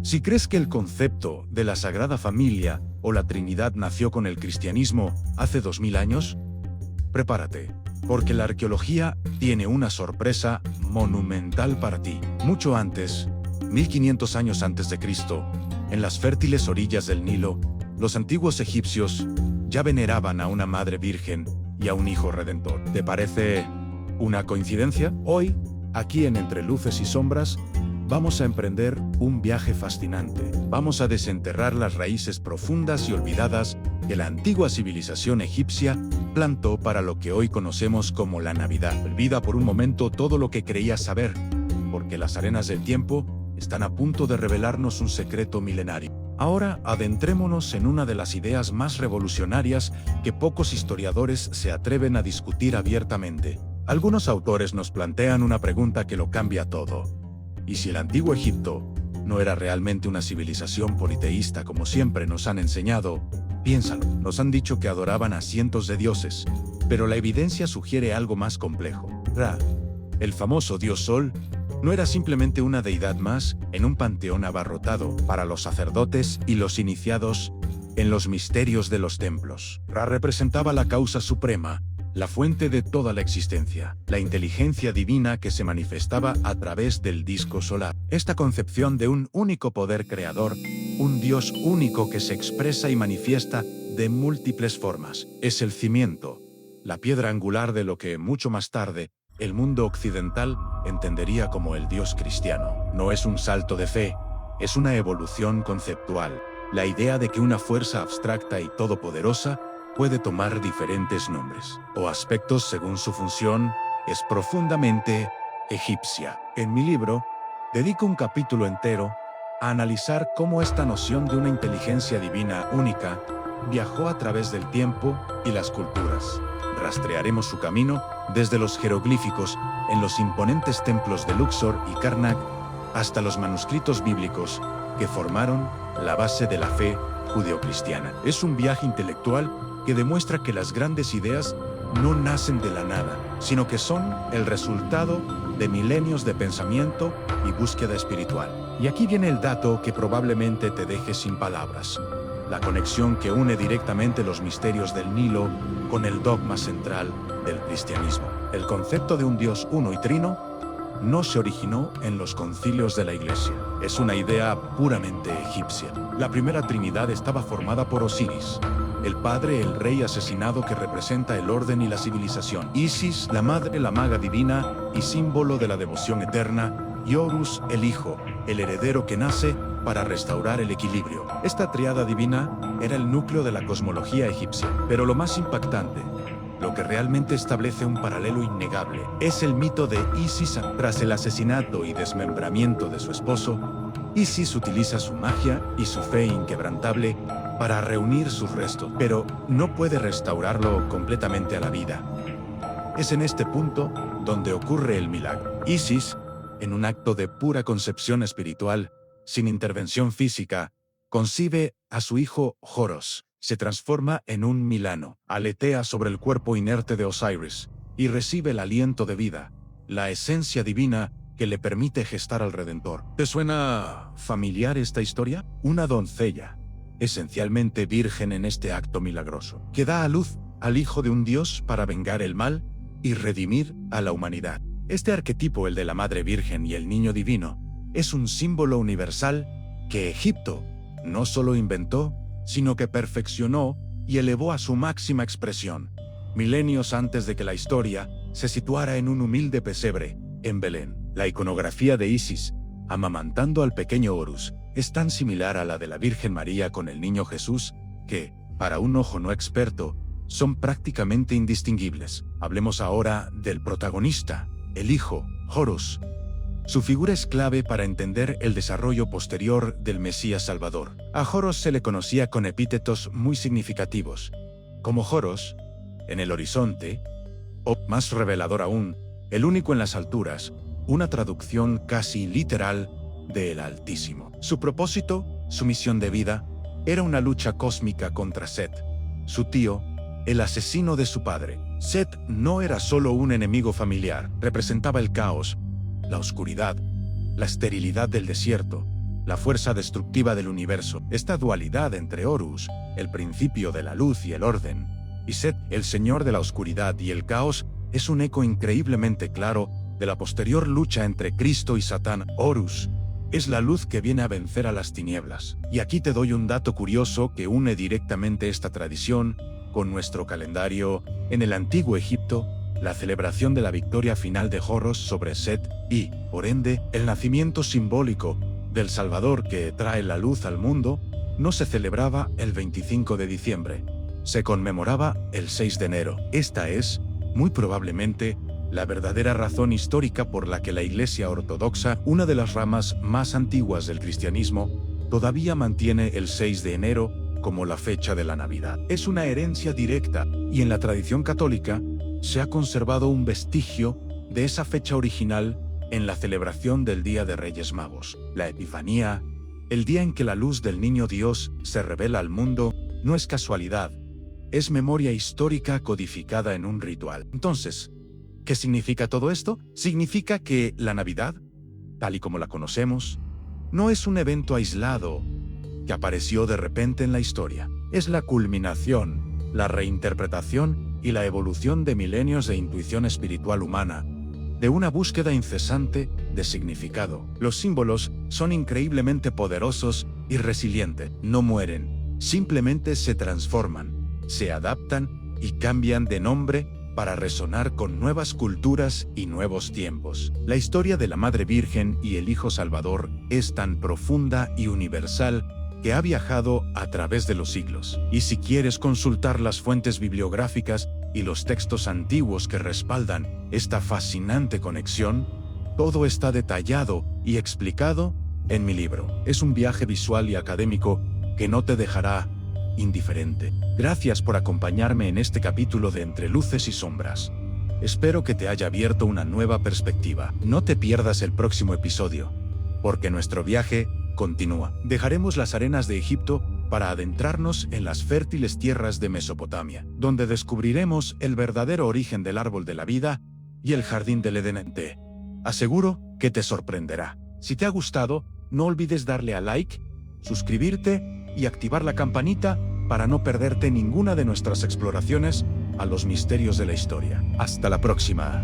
Si crees que el concepto de la Sagrada Familia o la Trinidad nació con el cristianismo hace 2000 años, prepárate, porque la arqueología tiene una sorpresa monumental para ti. Mucho antes, 1500 años antes de Cristo, en las fértiles orillas del Nilo, los antiguos egipcios ya veneraban a una madre virgen y a un hijo redentor. ¿Te parece una coincidencia? Hoy, aquí en Entre Luces y Sombras, vamos a emprender un viaje fascinante. Vamos a desenterrar las raíces profundas y olvidadas que la antigua civilización egipcia plantó para lo que hoy conocemos como la Navidad. Olvida por un momento todo lo que creías saber, porque las arenas del tiempo están a punto de revelarnos un secreto milenario. Ahora adentrémonos en una de las ideas más revolucionarias que pocos historiadores se atreven a discutir abiertamente. Algunos autores nos plantean una pregunta que lo cambia todo. ¿Y si el antiguo Egipto no era realmente una civilización politeísta como siempre nos han enseñado? Piénsalo, nos han dicho que adoraban a cientos de dioses, pero la evidencia sugiere algo más complejo. Ra, el famoso dios Sol, no era simplemente una deidad más en un panteón abarrotado para los sacerdotes y los iniciados en los misterios de los templos. Ra representaba la causa suprema, la fuente de toda la existencia, la inteligencia divina que se manifestaba a través del disco solar. Esta concepción de un único poder creador, un Dios único que se expresa y manifiesta de múltiples formas, es el cimiento, la piedra angular de lo que mucho más tarde el mundo occidental entendería como el Dios cristiano. No es un salto de fe, es una evolución conceptual, la idea de que una fuerza abstracta y todopoderosa puede tomar diferentes nombres o aspectos según su función, es profundamente egipcia. En mi libro, dedico un capítulo entero a analizar cómo esta noción de una inteligencia divina única viajó a través del tiempo y las culturas. Rastrearemos su camino desde los jeroglíficos en los imponentes templos de Luxor y Karnak hasta los manuscritos bíblicos que formaron la base de la fe judeocristiana. Es un viaje intelectual que demuestra que las grandes ideas no nacen de la nada, sino que son el resultado de milenios de pensamiento y búsqueda espiritual. Y aquí viene el dato que probablemente te deje sin palabras. La conexión que une directamente los misterios del Nilo con el dogma central del cristianismo. El concepto de un Dios uno y trino no se originó en los concilios de la Iglesia. Es una idea puramente egipcia. La primera Trinidad estaba formada por Osiris, el padre, el rey asesinado que representa el orden y la civilización. Isis, la madre, la maga divina y símbolo de la devoción eterna. Y Horus, el hijo, el heredero que nace para restaurar el equilibrio. Esta triada divina era el núcleo de la cosmología egipcia. Pero lo más impactante, lo que realmente establece un paralelo innegable, es el mito de Isis. Tras el asesinato y desmembramiento de su esposo, Isis utiliza su magia y su fe inquebrantable para reunir sus restos, pero no puede restaurarlo completamente a la vida. Es en este punto donde ocurre el milagro. Isis, en un acto de pura concepción espiritual, sin intervención física, concibe a su hijo Horus. Se transforma en un milano, aletea sobre el cuerpo inerte de Osiris y recibe el aliento de vida, la esencia divina que le permite gestar al Redentor. ¿Te suena familiar esta historia? Una doncella, esencialmente virgen en este acto milagroso, que da a luz al hijo de un dios para vengar el mal y redimir a la humanidad. Este arquetipo, el de la Madre Virgen y el Niño Divino, es un símbolo universal que Egipto no solo inventó, sino que perfeccionó y elevó a su máxima expresión, milenios antes de que la historia se situara en un humilde pesebre en Belén. La iconografía de Isis, amamantando al pequeño Horus, es tan similar a la de la Virgen María con el niño Jesús que, para un ojo no experto, son prácticamente indistinguibles. Hablemos ahora del protagonista, el hijo, Horus. Su figura es clave para entender el desarrollo posterior del Mesías Salvador. A Horus se le conocía con epítetos muy significativos, como Horus, en el horizonte, o, más revelador aún, el único en las alturas, una traducción casi literal de el Altísimo. Su propósito, su misión de vida, era una lucha cósmica contra Set, su tío, el asesino de su padre. Set no era solo un enemigo familiar, representaba el caos, la oscuridad, la esterilidad del desierto, la fuerza destructiva del universo. Esta dualidad entre Horus, el principio de la luz y el orden, y Set, el señor de la oscuridad y el caos, es un eco increíblemente claro de la posterior lucha entre Cristo y Satán. Horus es la luz que viene a vencer a las tinieblas. Y aquí te doy un dato curioso que une directamente esta tradición con nuestro calendario. En el antiguo Egipto, la celebración de la victoria final de Horus sobre Set y, por ende, el nacimiento simbólico del Salvador que trae la luz al mundo, no se celebraba el 25 de diciembre, se conmemoraba el 6 de enero. Esta es, muy probablemente, la verdadera razón histórica por la que la Iglesia Ortodoxa, una de las ramas más antiguas del cristianismo, todavía mantiene el 6 de enero como la fecha de la Navidad. Es una herencia directa, y en la tradición católica se ha conservado un vestigio de esa fecha original en la celebración del Día de Reyes Magos. La Epifanía, el día en que la luz del Niño Dios se revela al mundo, no es casualidad, es memoria histórica codificada en un ritual. Entonces, ¿qué significa todo esto? Significa que la Navidad, tal y como la conocemos, no es un evento aislado que apareció de repente en la historia. Es la culminación, la reinterpretación y la evolución de milenios de intuición espiritual humana, de una búsqueda incesante de significado. Los símbolos son increíblemente poderosos y resilientes. No mueren, simplemente se transforman, se adaptan y cambian de nombre para resonar con nuevas culturas y nuevos tiempos. La historia de la Madre Virgen y el Hijo Salvador es tan profunda y universal que ha viajado a través de los siglos. Y si quieres consultar las fuentes bibliográficas y los textos antiguos que respaldan esta fascinante conexión, todo está detallado y explicado en mi libro. Es un viaje visual y académico que no te dejará indiferente. Gracias por acompañarme en este capítulo de Entre Luces y Sombras. Espero que te haya abierto una nueva perspectiva. No te pierdas el próximo episodio, porque nuestro viaje continúa. Dejaremos las arenas de Egipto para adentrarnos en las fértiles tierras de Mesopotamia, donde descubriremos el verdadero origen del árbol de la vida y el jardín del Edén. Te aseguro que te sorprenderá. Si te ha gustado, no olvides darle a like, suscribirte y activar la campanita para no perderte ninguna de nuestras exploraciones a los misterios de la historia. Hasta la próxima.